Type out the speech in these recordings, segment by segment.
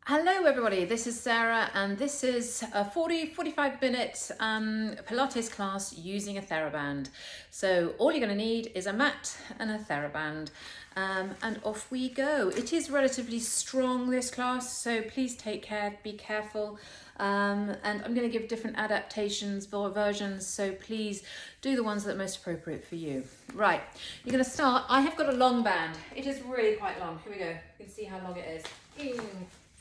Hello everybody, this is Sarah and this is a 45 minute Pilates class using a theraband. So all you're going to need is a mat and a theraband and off we go. It is relatively strong, this class, so please take care, be careful, and I'm going to give different adaptations for versions, so please do the ones that are most appropriate for you. Right, you're going to start. I have got a long band. It is really quite long. Here we go. You can see how long it is.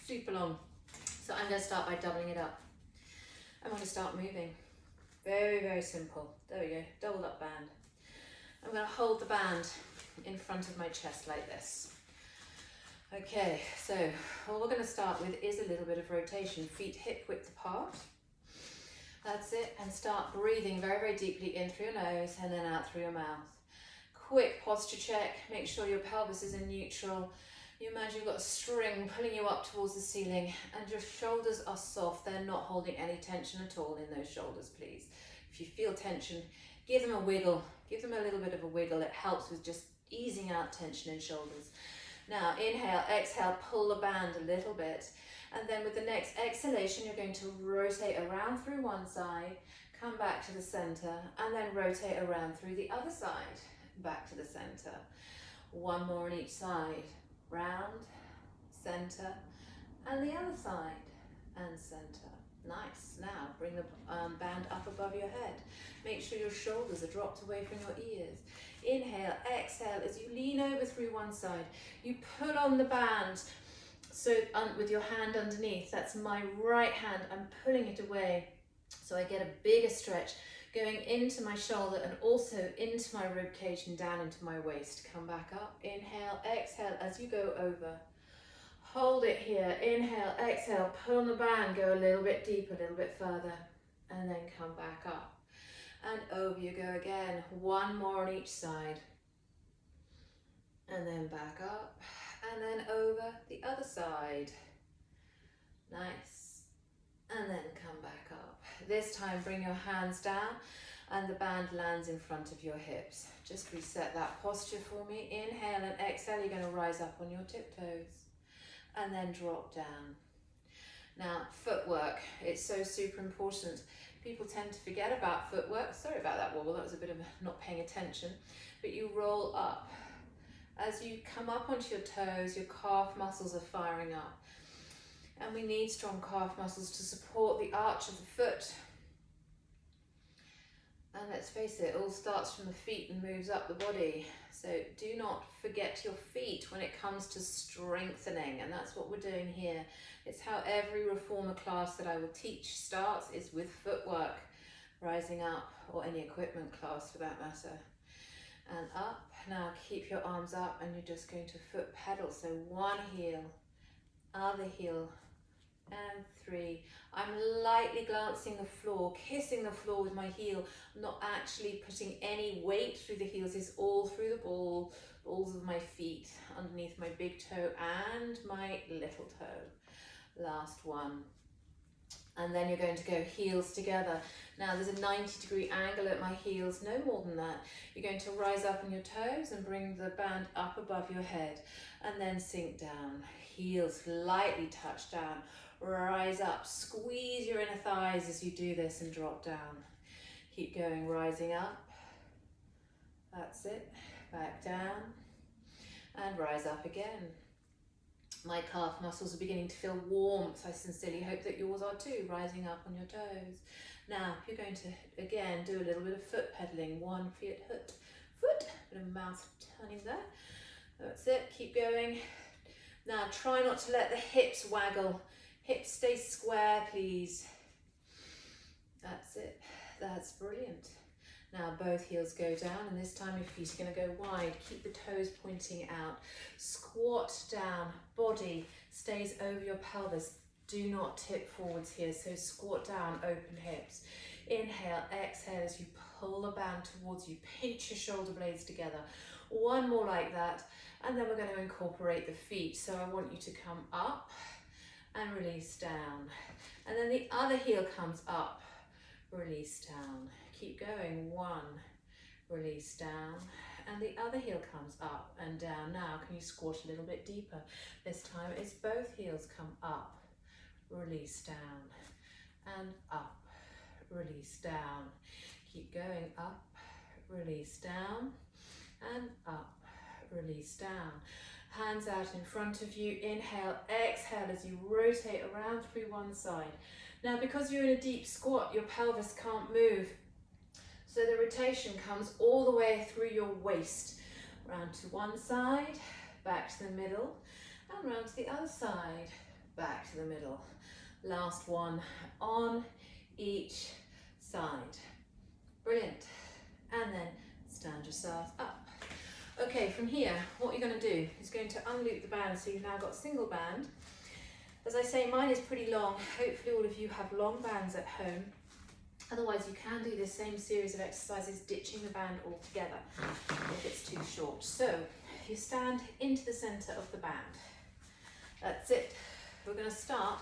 Super long. So I'm going to start by doubling it up. I'm going to start moving. Very, very simple. There we go, doubled up band. I'm going to hold the band in front of my chest like this. Okay, so all we're going to start with is a little bit of rotation. Feet hip width apart. That's it, and start breathing very, very deeply in through your nose and then out through your mouth. Quick posture check, make sure your pelvis is in neutral. You imagine you've got a string pulling you up towards the ceiling and your shoulders are soft. They're not holding any tension at all in those shoulders, please. If you feel tension, give them a wiggle. Give them a little bit of a wiggle. It helps with just easing out tension in shoulders. Now, inhale, exhale, pull the band a little bit. And then with the next exhalation, you're going to rotate around through one side, come back to the center, and then rotate around through the other side, back to the center. One more on each side. Round, center, and the other side, and center. Nice. Now bring the band up above your head. Make sure your shoulders are dropped away from your ears. Inhale, exhale as you lean over through one side. You pull on the band so with your hand underneath. That's my right hand. I'm pulling it away so I get a bigger stretch going into my shoulder and also into my rib cage and down into my waist. Come back up, inhale, exhale as you go over. Hold it here, inhale, exhale, pull on the band, go a little bit deeper, a little bit further, and then come back up. And over you go again, one more on each side. And then back up, and then over the other side. Nice. And then come back up. This time bring your hands down and the band lands in front of your hips. Just reset that posture for me. Inhale and exhale, you're going to rise up on your tiptoes and then drop down. Now, footwork, it's so super important. People tend to forget about footwork. Sorry about that wobble, that was a bit of not paying attention. But you roll up. As you come up onto your toes, your calf muscles are firing up. And we need strong calf muscles to support the arch of the foot. And let's face it, it all starts from the feet and moves up the body. So do not forget your feet when it comes to strengthening. And that's what we're doing here. It's how every reformer class that I will teach starts, is with footwork. Rising up, or any equipment class for that matter. And up. Now keep your arms up and you're just going to foot pedal. So one heel, other heel, and 3. I'm lightly glancing the floor, kissing the floor with my heel. I'm not actually putting any weight through the heels. It's all through the balls of my feet, underneath my big toe and my little toe. Last one. And then you're going to go heels together. Now there's a 90-degree angle at my heels, no more than that. You're going to rise up on your toes and bring the band up above your head and then sink down. Heels lightly touch down. Rise up, squeeze your inner thighs as you do this and drop down. Keep going, rising up. That's it. Back down and rise up again. My calf muscles are beginning to feel warmth. I sincerely hope that yours are too, rising up on your toes. Now, you're going to, again, do a little bit of foot pedaling. One foot, bit of mouth turning there. That's it, keep going. Now, try not to let the hips waggle. Hips stay square, please. That's it. That's brilliant. Now both heels go down, and this time your feet are going to go wide. Keep the toes pointing out. Squat down. Body stays over your pelvis. Do not tip forwards here. So squat down, open hips. Inhale, exhale as you pull the band towards you. Pinch your shoulder blades together. One more like that. And then we're going to incorporate the feet. So I want you to come up and release down. And then the other heel comes up, release down. Keep going, 1, release down, and the other heel comes up and down. Now, can you squat a little bit deeper? This time it's both heels come up, release down, and up, release down. Keep going, up, release down, and up, release down. Hands out in front of you, inhale, exhale as you rotate around through one side. Now, because you're in a deep squat, your pelvis can't move, so the rotation comes all the way through your waist, round to one side, back to the middle, and round to the other side, back to the middle. Last one on each side. Brilliant. And then stand yourself up. Okay, from here, what you're going to do is going to unloop the band, so you've now got single band. As I say, mine is pretty long. Hopefully all of you have long bands at home. Otherwise, you can do this same series of exercises, ditching the band altogether if it's too short. So you stand into the center of the band. That's it. We're going to start.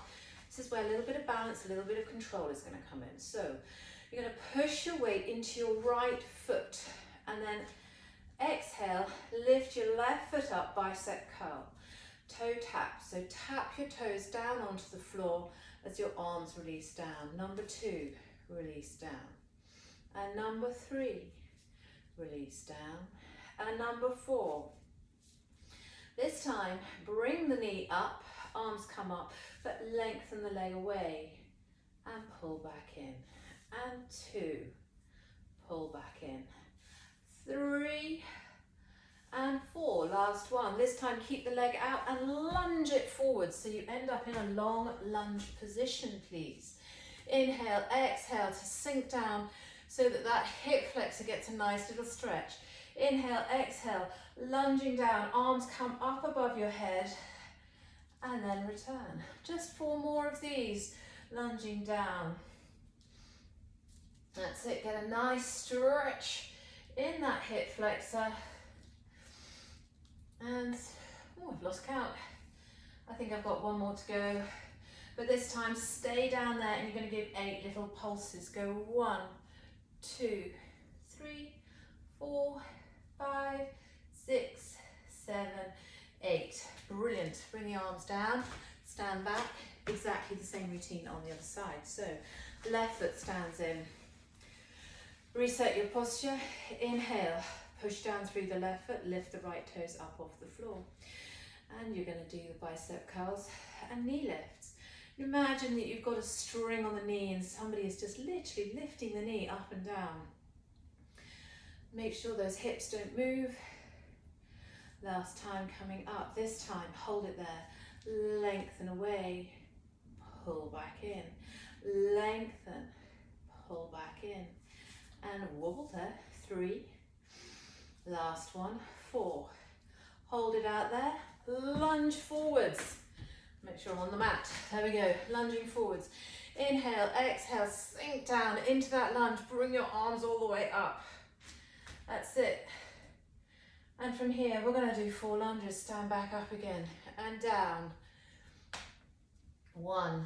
This is where a little bit of balance, a little bit of control is going to come in. So you're going to push your weight into your right foot, and then exhale, lift your left foot up, bicep curl, toe tap. So tap your toes down onto the floor as your arms release down. Number 2, release down. And number 3, release down. And number 4. This time, bring the knee up, arms come up, but lengthen the leg away and pull back in. And 2, pull back in. 3 and 4, last one. This time keep the leg out and lunge it forward so you end up in a long lunge position, please. Inhale, exhale to sink down so that that hip flexor gets a nice little stretch. Inhale, exhale, lunging down, arms come up above your head and then return. Just 4 more of these, lunging down. That's it, get a nice stretch in that hip flexor. And, oh, I've lost count. I think I've got 1 more to go. But this time, stay down there and you're going to give 8 little pulses. Go 1, 2, 3, 4, 5, 6, 7, 8. Brilliant. Bring the arms down, stand back. Exactly the same routine on the other side. So, left foot stands in. Reset your posture. Inhale. Push down through the left foot, lift the right toes up off the floor. And you're going to do the bicep curls and knee lifts. Imagine that you've got a string on the knee and somebody is just literally lifting the knee up and down. Make sure those hips don't move. Last time coming up, this time hold it there. Lengthen away, pull back in. Lengthen, pull back in. And wobble there. 3. Last one, 4. Hold it out there, lunge forwards. Make sure I'm on the mat. There we go, lunging forwards. Inhale, exhale, sink down into that lunge. Bring your arms all the way up. That's it. And from here, we're going to do 4 lunges. Stand back up again and down. 1,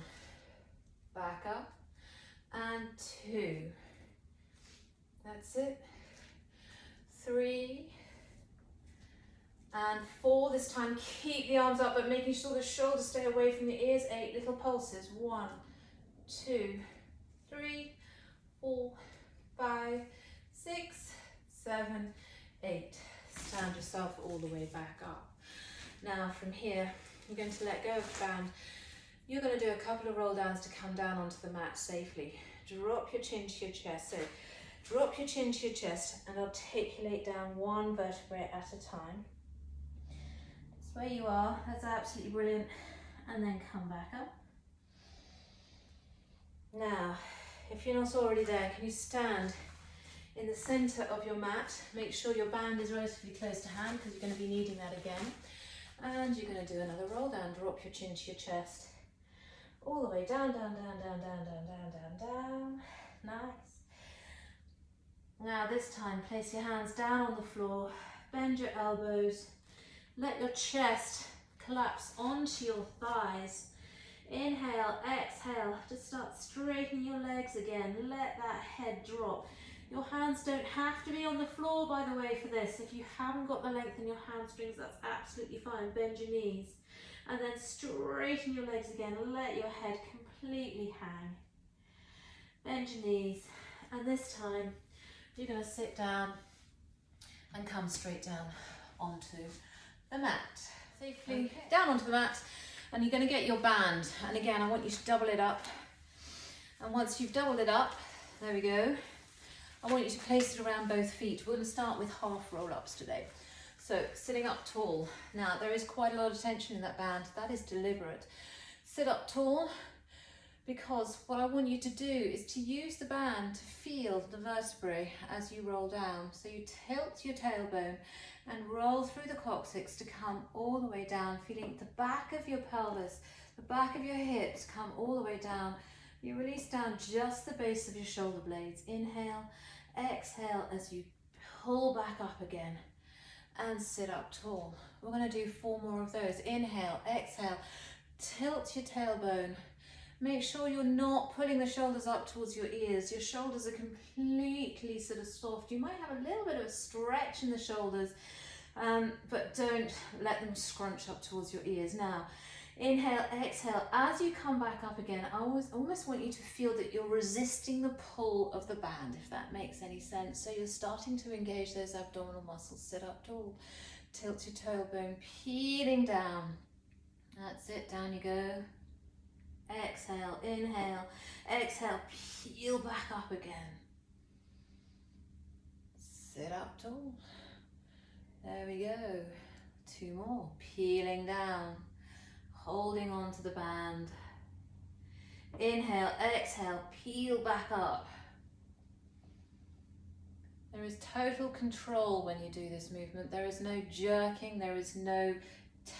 back up, and 2. That's it. 3 and 4. This time keep the arms up but making sure the shoulders stay away from the ears. 8 little pulses. 1, 2, 3, 4, 5, 6, 7, 8. Stand yourself all the way back up. Now from here you're going to let go of the band. You're going to do a couple of roll downs to come down onto the mat safely. Drop your chin to your chest. So drop your chin to your chest and articulate down 1 vertebrae at a time. Just where you are, that's absolutely brilliant. And then come back up. Now, if you're not already there, can you stand in the center of your mat? Make sure your band is relatively close to hand because you're going to be needing that again. And you're going to do another roll down. Drop your chin to your chest. All the way down, down, down, down, down, down, down, down, down. Nice. Now this time, place your hands down on the floor, bend your elbows, let your chest collapse onto your thighs. Inhale, exhale, just start straightening your legs again. Let that head drop. Your hands don't have to be on the floor, by the way, for this. If you haven't got the length in your hamstrings, that's absolutely fine. Bend your knees and then straighten your legs again. Let your head completely hang. Bend your knees, and this time you're going to sit down and come straight down onto the mat. Safely down onto the mat, and you're going to get your band. And again, I want you to double it up. And once you've doubled it up, there we go, I want you to place it around both feet. We're going to start with half roll-ups today. So sitting up tall. Now there is quite a lot of tension in that band. That is deliberate. Sit up tall, because what I want you to do is to use the band to feel the vertebrae as you roll down. So you tilt your tailbone and roll through the coccyx to come all the way down, feeling the back of your pelvis, the back of your hips come all the way down. You release down just the base of your shoulder blades. Inhale, exhale as you pull back up again and sit up tall. We're going to do 4 more of those. Inhale, exhale, tilt your tailbone. Make sure you're not pulling the shoulders up towards your ears. Your shoulders are completely sort of soft. You might have a little bit of a stretch in the shoulders, but don't let them scrunch up towards your ears. Now, inhale, exhale. As you come back up again, I almost want you to feel that you're resisting the pull of the band, if that makes any sense. So you're starting to engage those abdominal muscles. Sit up tall. Tilt your tailbone, peeling down. That's it, down you go. Exhale, inhale, exhale, peel back up again. Sit up tall. There we go. 2 more. Peeling down, holding on to the band. Inhale, exhale, peel back up. There is total control when you do this movement. There is no jerking, there is no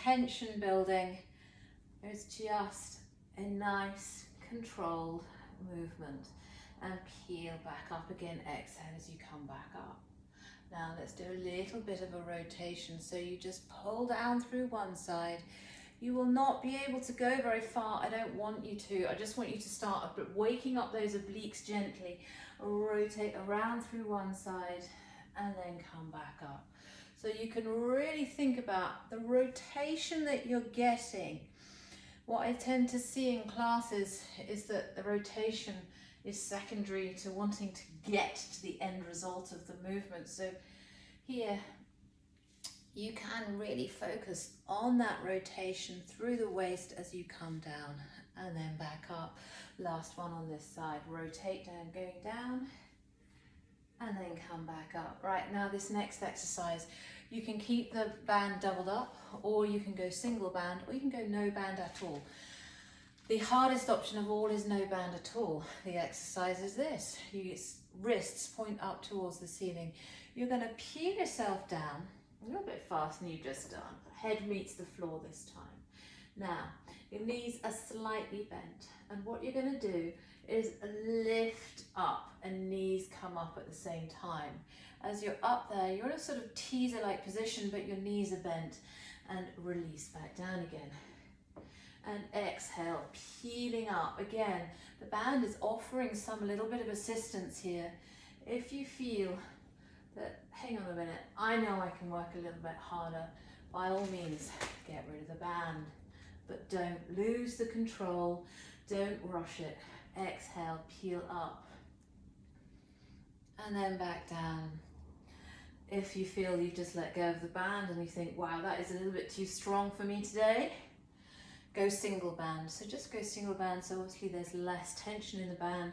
tension building. There's just a nice controlled movement, and peel back up again. Exhale as you come back up. Now let's do a little bit of a rotation. So you just pull down through one side. You will not be able to go very far. I don't want you to. I just want you to start waking up those obliques gently. Rotate around through one side and then come back up. So you can really think about the rotation that you're getting. What I tend to see in classes is that the rotation is secondary to wanting to get to the end result of the movement. So here you can really focus on that rotation through the waist as you come down and then back up. Last one on this side. Rotate down, going down, and then come back up. Right, now this next exercise, you can keep the band doubled up, or you can go single band, or you can go no band at all. The hardest option of all is no band at all. The exercise is this. Your wrists point up towards the ceiling. You're going to peel yourself down a little bit faster than you've just done. Head meets the floor this time. Now, your knees are slightly bent, and what you're going to do is lift up and knees come up at the same time. As you're up there, you're in a sort of teaser-like position, but your knees are bent, and release back down again. And exhale, peeling up. Again, the band is offering some little bit of assistance here. If you feel that, hang on a minute, I know I can work a little bit harder, by all means, get rid of the band. But don't lose the control, don't rush it. Exhale, peel up, and then back down. If you feel you've just let go of the band and you think, wow, that is a little bit too strong for me today, go single band. So just go single band, so obviously there's less tension in the band,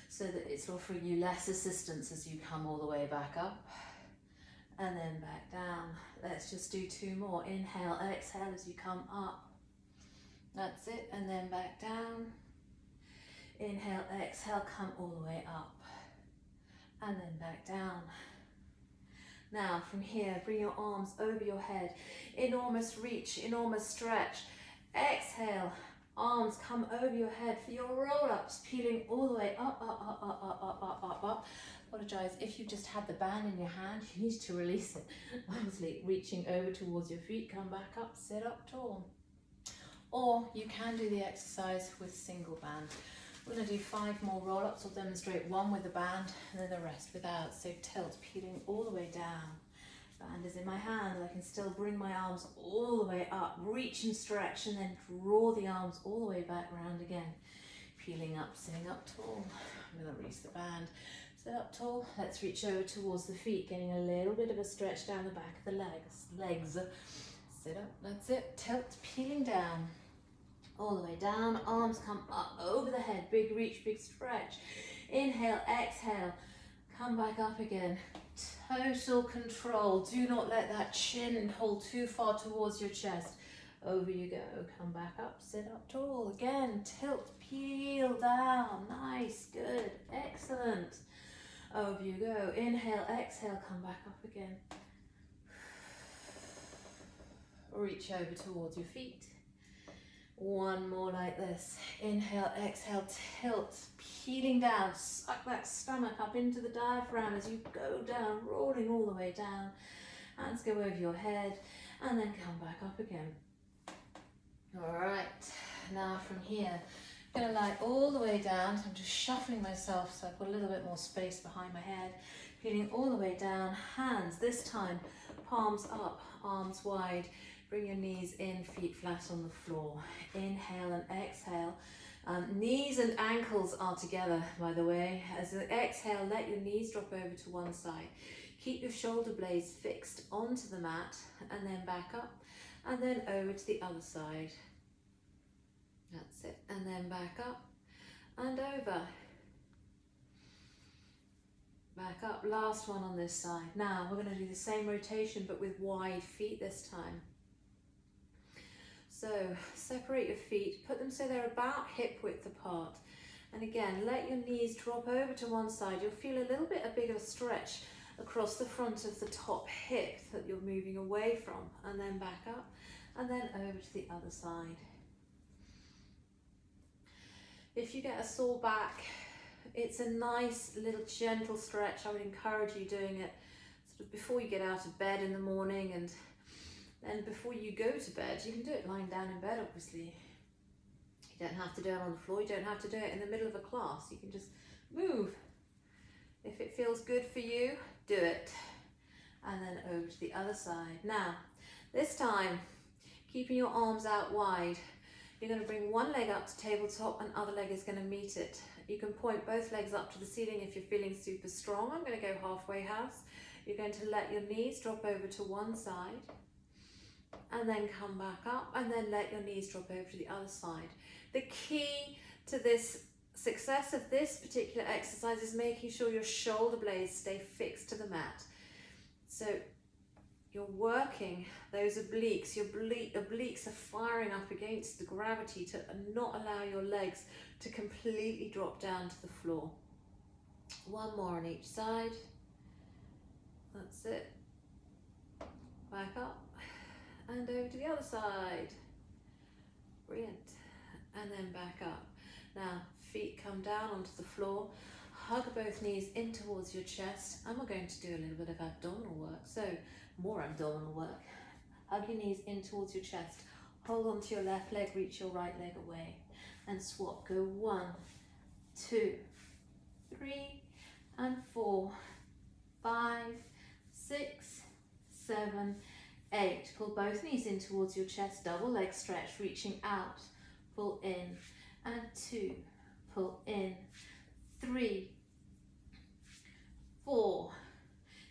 so that it's offering you less assistance as you come all the way back up and then back down. Let's just do 2 more. Inhale, exhale as you come up. That's it, and then back down. Inhale, exhale, come all the way up and then back down. Now from here, bring your arms over your head. Enormous reach, enormous stretch. Exhale, arms come over your head for your roll-ups, peeling all the way up, up, up, up, up, up, up, up, up. Apologize if you just had the band in your hand, you need to release it. Obviously, reaching over towards your feet, come back up, sit up tall. Or you can do the exercise with single band. We're going to do 5 more roll-ups. I'll demonstrate one with the band and then the rest without. So tilt, peeling all the way down. Band is in my hand. I can still bring my arms all the way up, reach and stretch, and then draw the arms all the way back round again. Peeling up, sitting up tall. I'm going to release the band. Sit up tall. Let's reach over towards the feet, getting a little bit of a stretch down the back of the legs. Sit up, that's it. Tilt, peeling down. All the way down, arms come up over the head, big reach, big stretch. Inhale, exhale, come back up again. Total control. Do not let that chin hold too far towards your chest. Over you go, come back up, sit up tall. Again, tilt, peel down. Nice, good, excellent. Over you go, inhale, exhale, come back up again. Reach over towards your feet. One more like this. Inhale, exhale, tilt, peeling down. Suck that stomach up into the diaphragm as you go down, rolling all the way down. Hands go over your head and then come back up again. All right, now from here, I'm going to lie all the way down. So I'm just shuffling myself so I've got a little bit more space behind my head. Peeling all the way down. Hands, this time, palms up, arms wide. Bring your knees in, feet flat on the floor. Inhale and exhale. Knees and ankles are together, by the way. As you exhale, let your knees drop over to one side. Keep your shoulder blades fixed onto the mat and then back up and then over to the other side. That's it. And then back up and over. Back up. Last one on this side. Now we're going to do the same rotation but with wide feet this time. So separate your feet, put them so they're about hip width apart. And again, let your knees drop over to one side. You'll feel a little bit a bigger stretch across the front of the top hip that you're moving away from. And then back up and then over to the other side. If you get a sore back, it's a nice little gentle stretch. I would encourage you doing it sort of before you get out of bed in the morning, and then before you go to bed. You can do it lying down in bed, obviously. You don't have to do it on the floor. You don't have to do it in the middle of a class. You can just move. If it feels good for you, do it. And then over to the other side. Now, this time, keeping your arms out wide, you're going to bring one leg up to tabletop and other leg is going to meet it. You can point both legs up to the ceiling if you're feeling super strong. I'm going to go halfway house. You're going to let your knees drop over to one side and then come back up and then let your knees drop over to the other side. The key to this success of this particular exercise is making sure your shoulder blades stay fixed to the mat. So you're working those obliques. Your obliques are firing up against the gravity to not allow your legs to completely drop down to the floor. One more on each side. That's it. Back up and over to the other side. Brilliant. And then back up. Now, feet come down onto the floor. Hug both knees in towards your chest, and we're going to do a little bit of abdominal work. So, more abdominal work. Hug your knees in towards your chest. Hold onto your left leg, reach your right leg away, and swap. Go 1, 2, 3, and 4, 5, 6, 7, 8. Pull both knees in towards your chest, double leg stretch, reaching out. Pull in, and 2, pull in, 3, 4.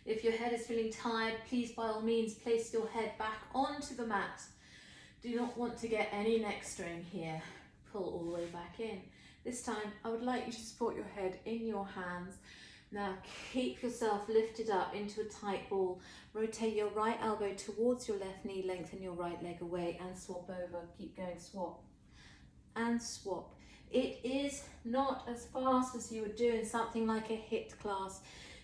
If your head is feeling tired, please by all means place your head back onto the mat. Do not want to get any neck strain here. Pull all the way back in. This time I would like you to support your head in your hands. Now keep yourself lifted up into a tight ball. Rotate your right elbow towards your left knee, lengthen your right leg away and swap over. Keep going, swap and swap. It is not as fast as you would do in something like a HIIT class.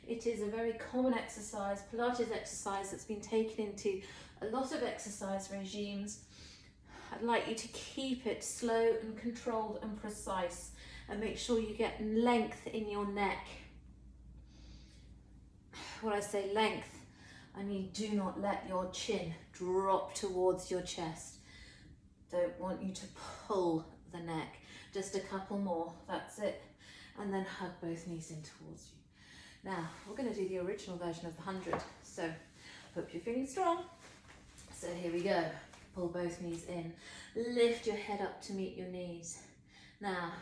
It is a very common exercise, Pilates exercise that's been taken into a lot of exercise regimes. I'd like you to keep it slow and controlled and precise, and make sure you get length in your neck. When I say length, I mean do not let your chin drop towards your chest. Don't want you to pull the neck. Just a couple more, that's it. And then hug both knees in towards you. Now, we're going to do the original version of the 100. So, hope you're feeling strong. So here we go. Pull both knees in. Lift your head up to meet your knees. Now,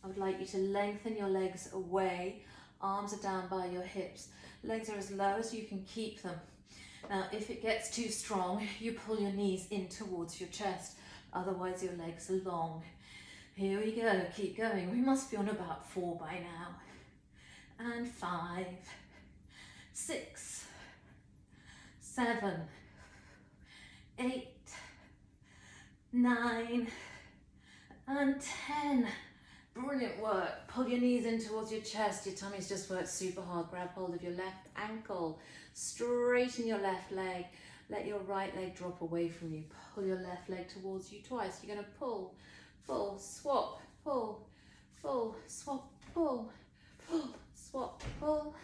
I would like you to lengthen your legs away. Arms are down by your hips. Legs are as low as you can keep them. Now, if it gets too strong, you pull your knees in towards your chest. Otherwise, your legs are long. Here we go. Keep going. We must be on about 4 by now. And 5, 6, 7, 8, 9, and 10. Brilliant work. Pull your knees in towards your chest. Your tummy's just worked super hard. Grab hold of your left ankle. Straighten your left leg. Let your right leg drop away from you. Pull your left leg towards you twice. You're going to pull, pull, swap, pull, pull, swap, pull, pull, swap, pull,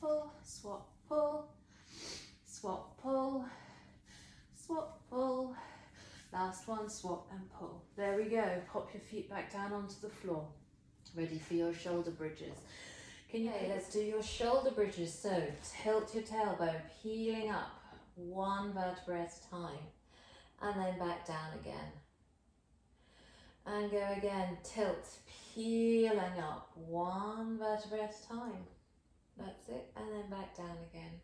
pull, swap, pull, swap, pull, swap, pull. Last one, swap and pull. There we go. Pop your feet back down onto the floor. Ready for your shoulder bridges. Okay, let's do your shoulder bridges. So tilt your tailbone, peeling up 1 vertebra at a time. And then back down again. And go again. Tilt, peeling up 1 vertebra at a time. That's it. And then back down again.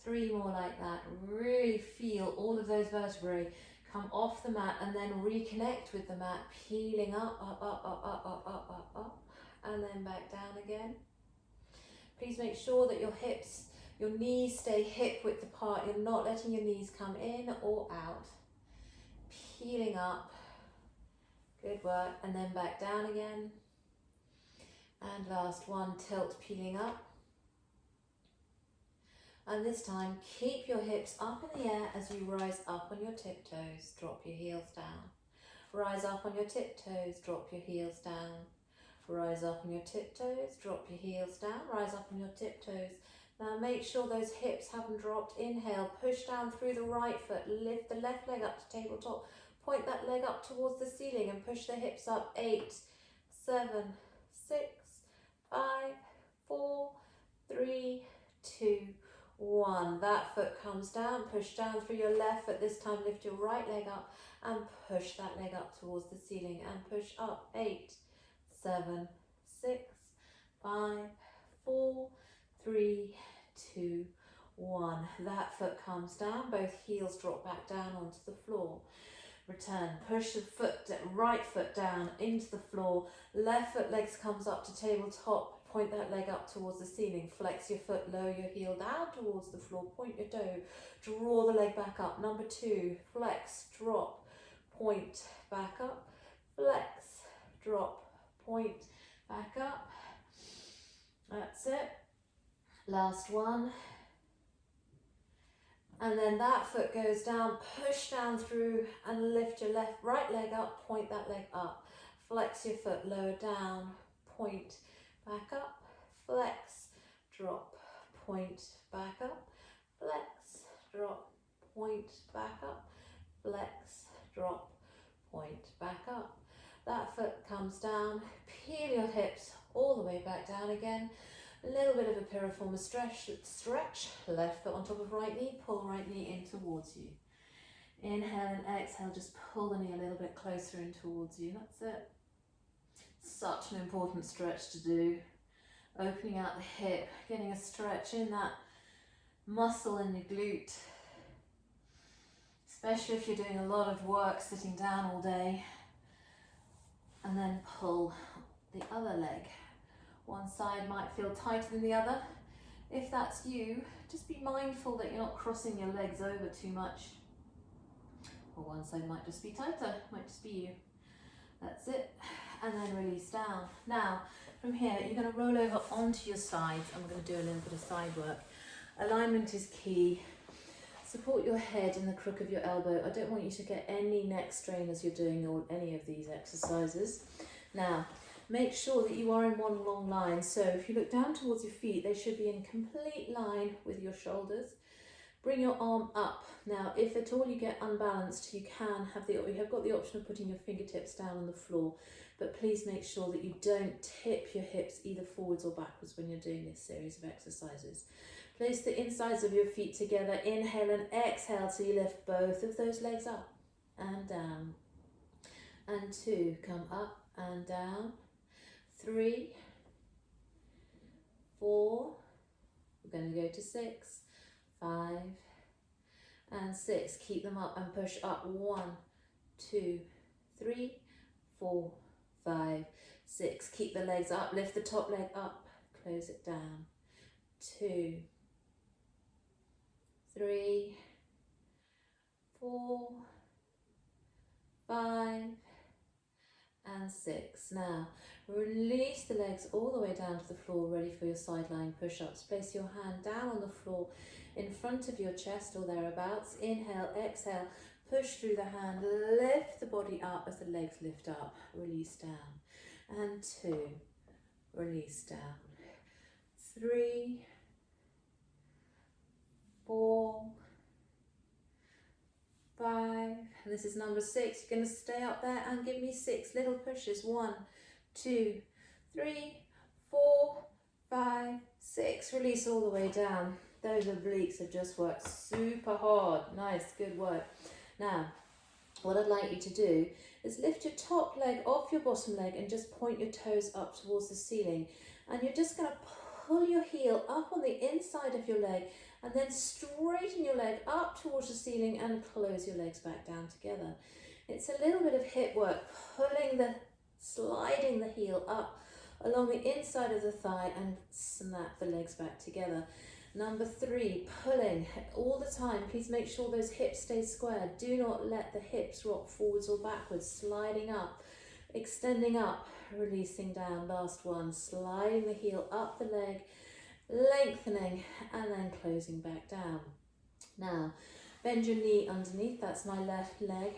3 more like that. Really feel all of those vertebrae come off the mat and then reconnect with the mat, peeling up, up, up, up, up, up, up, up, up, and then back down again. Please make sure that your hips, your knees stay hip width apart. You're not letting your knees come in or out. Peeling up. Good work. And then back down again. And last one, tilt, peeling up. And this time, keep your hips up in the air as you rise up on your tiptoes. Drop your heels down. Rise up on your tiptoes. Drop your heels down. Rise up on your tiptoes. Drop your heels down. Rise up on your tiptoes. Now make sure those hips haven't dropped. Inhale, push down through the right foot. Lift the left leg up to tabletop. Point that leg up towards the ceiling and push the hips up. 8, 7, 6, 5, 4, 3, 2, 1. That foot comes down, push down through your left foot. This time lift your right leg up and push that leg up towards the ceiling and push up. 8, 7, 6, 5, 4, 3, 2, 1. That foot comes down, both heels drop back down onto the floor. Return, push the right foot down into the floor. Left foot legs comes up to tabletop. Point that leg up towards the ceiling. Flex your foot, lower your heel down towards the floor. Point your toe, draw the leg back up. Number 2, flex, drop, point, back up. Flex, drop, point, back up. That's it. Last one. And then that foot goes down, push down through and lift your right leg up. Point that leg up. Flex your foot, lower down, point, back up, flex, drop, point, back up, flex, drop, point, back up, flex, drop, point, back up. That foot comes down, peel your hips all the way back down again. A little bit of a piriformis stretch, left foot on top of right knee, pull right knee in towards you. Inhale and exhale, just pull the knee a little bit closer in towards you, that's it. Such an important stretch to do. Opening out the hip, getting a stretch in that muscle in your glute. Especially if you're doing a lot of work sitting down all day. And then pull the other leg. One side might feel tighter than the other. If that's you, just be mindful that you're not crossing your legs over too much. Or one side might just be tighter, might just be you. That's it. And then release down. Now, from here, you're going to roll over onto your sides. I'm going to do a little bit of side work. Alignment is key. Support your head in the crook of your elbow. I don't want you to get any neck strain as you're doing any of these exercises. Now, make sure that you are in one long line. So if you look down towards your feet, they should be in complete line with your shoulders. Bring your arm up. Now, if at all you get unbalanced, you have got the option of putting your fingertips down on the floor, but please make sure that you don't tip your hips either forwards or backwards when you're doing this series of exercises. Place the insides of your feet together. Inhale and exhale till you lift both of those legs up and down. And 2, come up and down. 3, 4, we're going to go to 6, 5, and 6. Keep them up and push up. 1, 2, 3, 4, 5, 6. Keep the legs up. Lift the top leg up. Close it down. 2, 3, 4, 5, and 6. Now, release the legs all the way down to the floor, ready for your side lying push-ups. Place your hand down on the floor in front of your chest or thereabouts. Inhale, exhale, push through the hand, lift the body up as the legs lift up. Release down. And 2, release down. 3, 4, 5, this is number 6. You're going to stay up there and give me 6 little pushes. 1, 2, 3, 4, 5, 6. Release all the way down. Those obliques have just worked super hard. Nice, good work. Now, what I'd like you to do is lift your top leg off your bottom leg and just point your toes up towards the ceiling. And you're just going to pull your heel up on the inside of your leg and then straighten your leg up towards the ceiling and close your legs back down together. It's a little bit of hip work, sliding the heel up along the inside of the thigh and snap the legs back together. Number 3, pulling all the time. Please make sure those hips stay square. Do not let the hips rock forwards or backwards. Sliding up, extending up, releasing down. Last one, sliding the heel up the leg, lengthening and then closing back down. Now, bend your knee underneath, that's my left leg,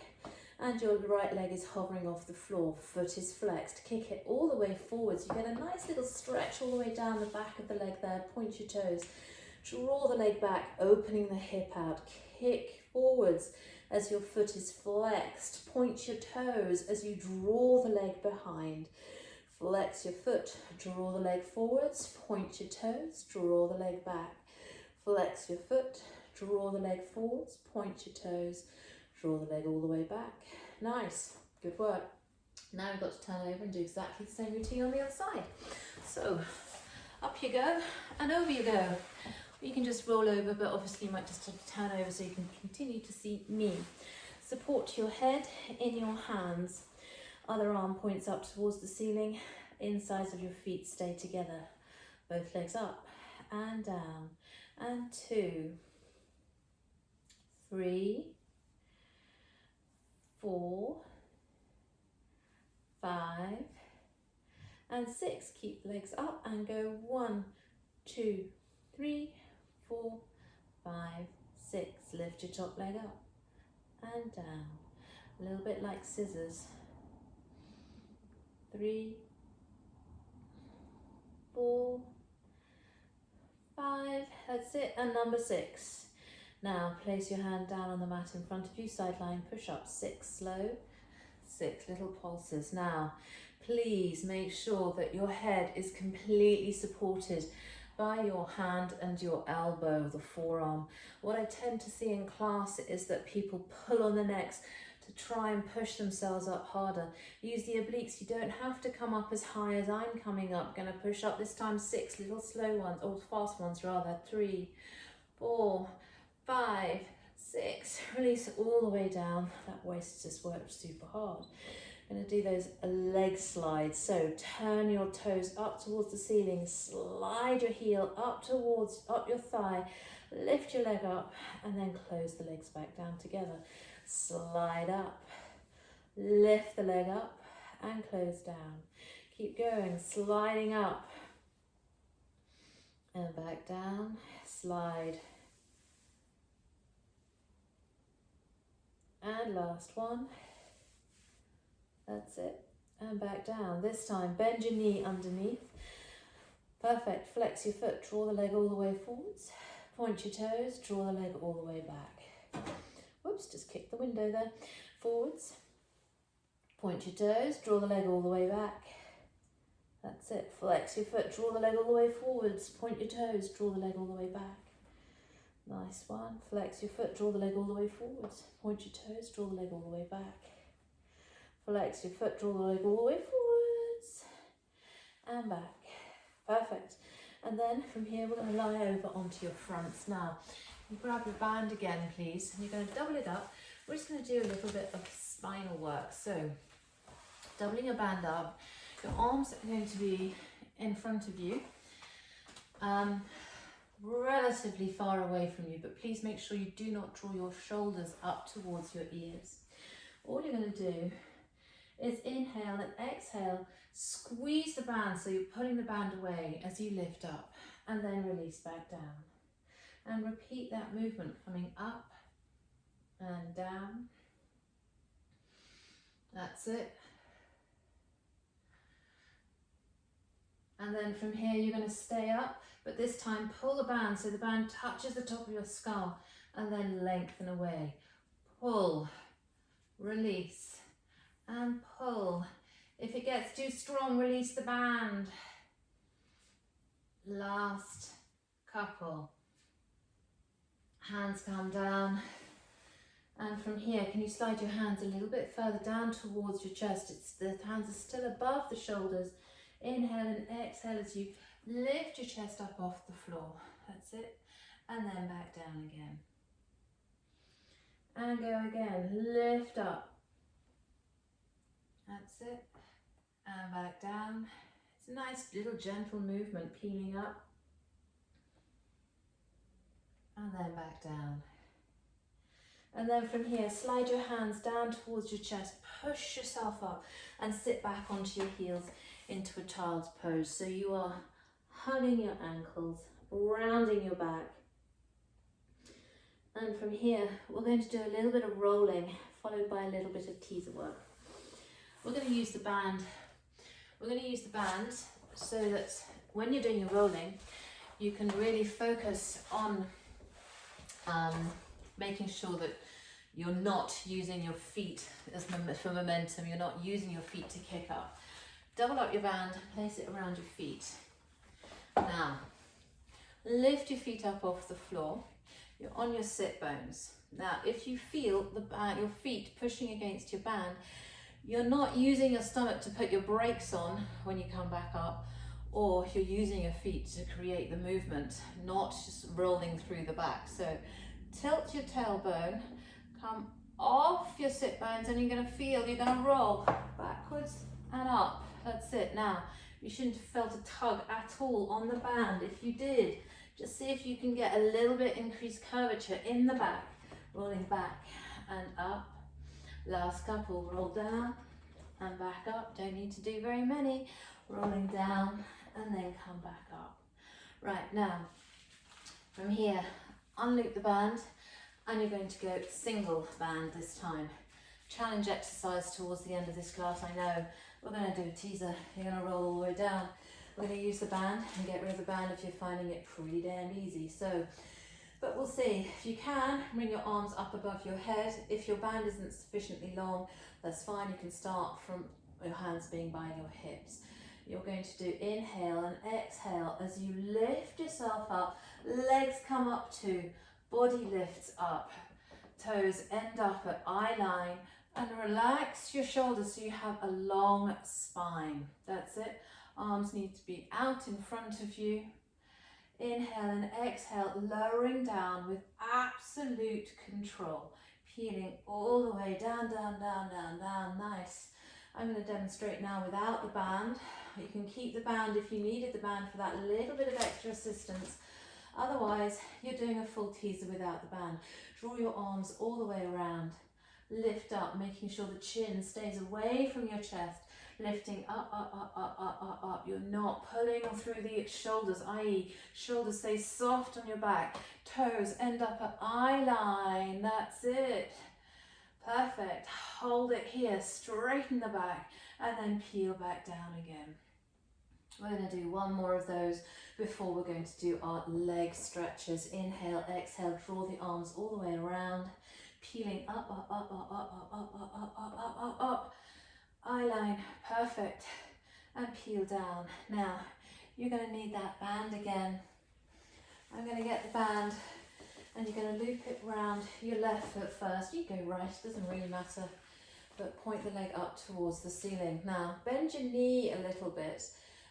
and your right leg is hovering off the floor. Foot is flexed. Kick it all the way forwards. You get a nice little stretch all the way down the back of the leg there. Point your toes. Draw the leg back, opening the hip out. Kick forwards as your foot is flexed. Point your toes as you draw the leg behind. Flex your foot, draw the leg forwards, point your toes, draw the leg back. Flex your foot, draw the leg forwards, point your toes, draw the leg all the way back. Nice, good work. Now we've got to turn over and do exactly the same routine on the other side. So, up you go and over you go. You can just roll over, but obviously you might just have to turn over so you can continue to see me. Support your head in your hands. Other arm points up towards the ceiling. Insides of your feet stay together. Both legs up and down. And 2, 3, 4, 5, and 6. Keep legs up and go 1, 2, 3, 4, 5, 6. Lift your top leg up and down. A little bit like scissors. 3, 4, 5, that's it, and number 6. Now place your hand down on the mat in front of you, side lying push-up. 6 slow, 6 little pulses. Now please make sure that your head is completely supported by your hand and your elbow, the forearm. What I tend to see in class is that people pull on the necks to try and push themselves up harder. Use the obliques. You don't have to come up as high as I'm coming up. Going to push up this time 6 little slow ones, or fast ones rather. 3, 4, 5, 6. Release all the way down. That waist just worked super hard. Going to do those leg slides. So turn your toes up towards the ceiling. Slide your heel up your thigh. Lift your leg up and then close the legs back down together. Slide up, lift the leg up and close down. Keep going, sliding up and back down, slide. And last one. That's it. And back down. This time, bend your knee underneath. Perfect. Flex your foot, draw the leg all the way forwards. Point your toes, draw the leg all the way back. Whoops, just kicked the window there. Forwards. Point your toes, draw the leg all the way back. That's it. Flex your foot, draw the leg all the way forwards. Point your toes, draw the leg all the way back. Nice one. Flex your foot, draw the leg all the way forwards. Point your toes, draw the leg all the way back. Flex your foot, draw the leg all the way forwards. And back. Perfect. And then from here, we're going to lie over onto your fronts now. You grab your band again, please, and you're going to double it up. We're just going to do a little bit of spinal work. So, doubling your band up, your arms are going to be in front of you, relatively far away from you, but please make sure you do not draw your shoulders up towards your ears. All you're going to do is inhale and exhale, squeeze the band so you're pulling the band away as you lift up, and then release back down. And repeat that movement, coming up and down. That's it. And then from here, you're going to stay up, but this time pull the band so the band touches the top of your skull, and then lengthen away. Pull, release, and pull. If it gets too strong, release the band. Last couple. Hands come down, and from here, can you slide your hands a little bit further down towards your chest? The hands are still above the shoulders. Inhale and exhale as you lift your chest up off the floor. That's it. And then back down again. And go again. Lift up. That's it. And back down. It's a nice little gentle movement, peeling up. And then back down. And then from here, slide your hands down towards your chest, push yourself up and sit back onto your heels into a child's pose. So you are hugging your ankles, rounding your back. And from here, we're going to do a little bit of rolling, followed by a little bit of teaser work. We're going to use the band. We're going to use the band so that when you're doing your rolling, you can really focus on making sure that you're not using your feet for momentum, you're not using your feet to kick up. Double up your band, place it around your feet. Now, lift your feet up off the floor. You're on your sit bones. Now, if you feel your feet pushing against your band, you're not using your stomach to put your brakes on when you come back up, or you're using your feet to create the movement, not just rolling through the back. So tilt your tailbone, come off your sit bones, and you're going to roll backwards and up. That's it. Now, you shouldn't have felt a tug at all on the band. If you did, just see if you can get a little bit increased curvature in the back, rolling back and up. Last couple, roll down and back up. Don't need to do very many. Rolling down and then come back up. Right, now, from here, unloop the band, and you're going to go single band this time. Challenge exercise towards the end of this class, I know. We're going to do a teaser. You're going to roll all the way down. We're going to use the band and get rid of the band if you're finding it pretty damn easy. So, but we'll see. If you can, bring your arms up above your head. If your band isn't sufficiently long, that's fine. You can start from your hands being by your hips. You're going to do inhale and exhale as you lift yourself up. Legs come up too. Body lifts up. Toes end up at eye line. And relax your shoulders so you have a long spine. That's it. Arms need to be out in front of you. Inhale and exhale, lowering down with absolute control. Peeling all the way down, down, down, down, down. Nice. I'm going to demonstrate now without the band. You can keep the band if you needed the band for that little bit of extra assistance. Otherwise, you're doing a full teaser without the band. Draw your arms all the way around. Lift up, making sure the chin stays away from your chest. Lifting up, up, up, up, up, up, up. You're not pulling through the shoulders, i.e. shoulders stay soft on your back. Toes end up at eye line. That's it. Perfect. Hold it here. Straighten the back and then peel back down again. We're going to do one more of those before we're going to do our leg stretches. Inhale, exhale, draw the arms all the way around, peeling up, up, up, up, up, up, up, up, up, up, up, up, up. Eye line, perfect. And peel down. Now, you're going to need that band again. I'm going to get the band and you're going to loop it round your left foot first. You go right, doesn't really matter, but point the leg up towards the ceiling. Now, bend your knee a little bit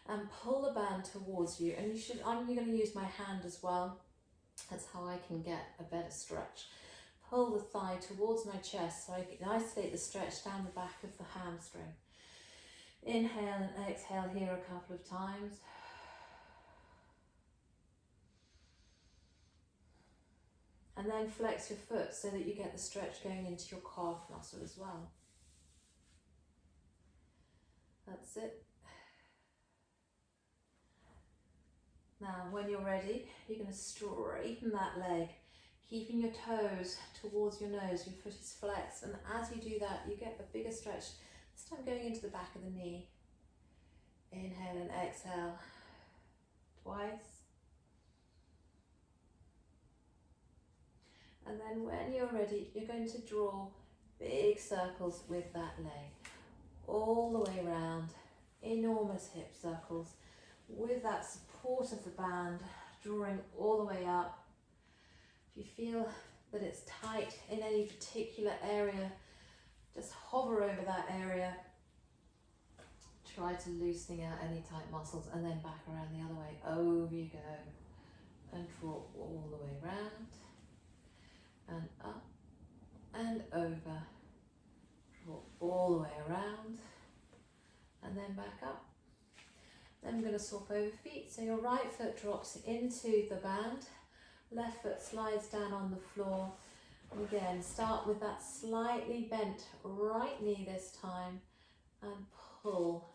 and pull the band towards you. And I'm going to use my hand as well. That's how I can get a better stretch. Pull the thigh towards my chest so I can isolate the stretch down the back of the hamstring. Inhale and exhale here a couple of times. And then flex your foot so that you get the stretch going into your calf muscle as well. That's it. Now, when you're ready, you're going to straighten that leg, keeping your toes towards your nose. Your foot is flexed, and as you do that, you get a bigger stretch. This time going into the back of the knee. Inhale and exhale. Twice. And then when you're ready, you're going to draw big circles with that leg. All the way around. Enormous hip circles. With that support of the band, drawing all the way up. If you feel that it's tight in any particular area, just hover over that area. Try to loosening out any tight muscles and then back around the other way. Over you go. And draw all the way round. And up and over. Draw all the way around. And then back up. Then I'm going to swap over feet. So your right foot drops into the band. Left foot slides down on the floor. And again, start with that slightly bent right knee this time. And pull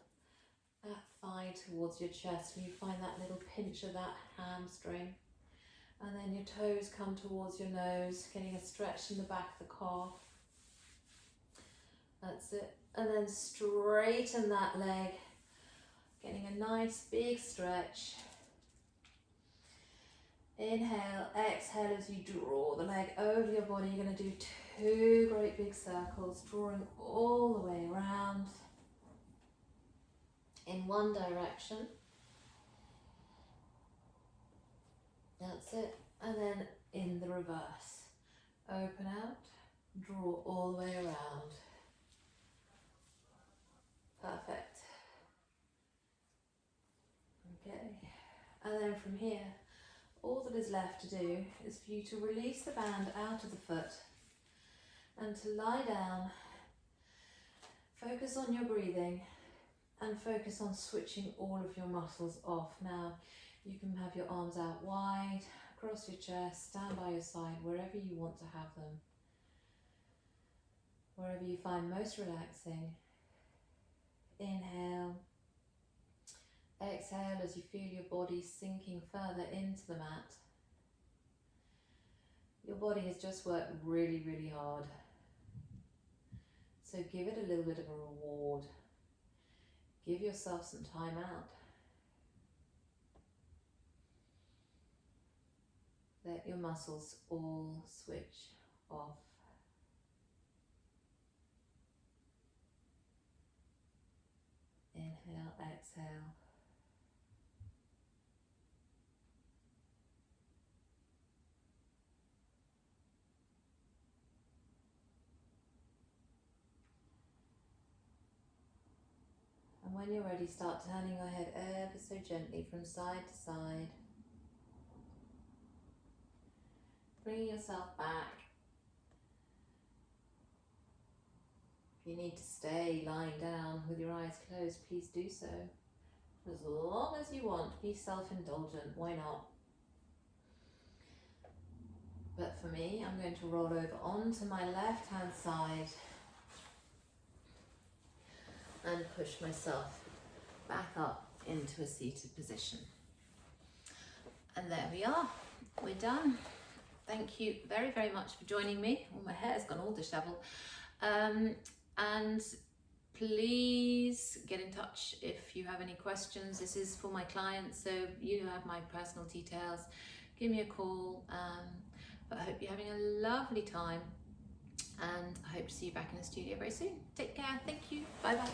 that thigh towards your chest. And you find that little pinch of that hamstring. And then your toes come towards your nose, getting a stretch in the back of the calf. That's it. And then straighten that leg. Getting a nice big stretch. Inhale, exhale as you draw the leg over your body. You're going to do 2 great big circles, drawing all the way around in one direction. That's it. And then in the reverse. Open out, draw all the way around. Perfect. Okay, and then from here, all that is left to do is for you to release the band out of the foot and to lie down, focus on your breathing and focus on switching all of your muscles off. Now, you can have your arms out wide, across your chest, stand by your side, wherever you want to have them. Wherever you find most relaxing. Inhale. Exhale as you feel your body sinking further into the mat. Your body has just worked really, really hard. So give it a little bit of a reward. Give yourself some time out. Let your muscles all switch off. Inhale, exhale. And when you're ready, start turning your head ever so gently from side to side. Bringing yourself back. If you need to stay lying down with your eyes closed, please do so. For as long as you want, be self-indulgent, why not? But for me, I'm going to roll over onto my left-hand side and push myself back up into a seated position. And there we are, we're done. Thank you very, very much for joining me. Oh, my hair's gone all disheveled. And please get in touch if you have any questions. This is for my clients, so you have my personal details. Give me a call. But I hope you're having a lovely time, and I hope to see you back in the studio very soon. Take care. Thank you. Bye bye.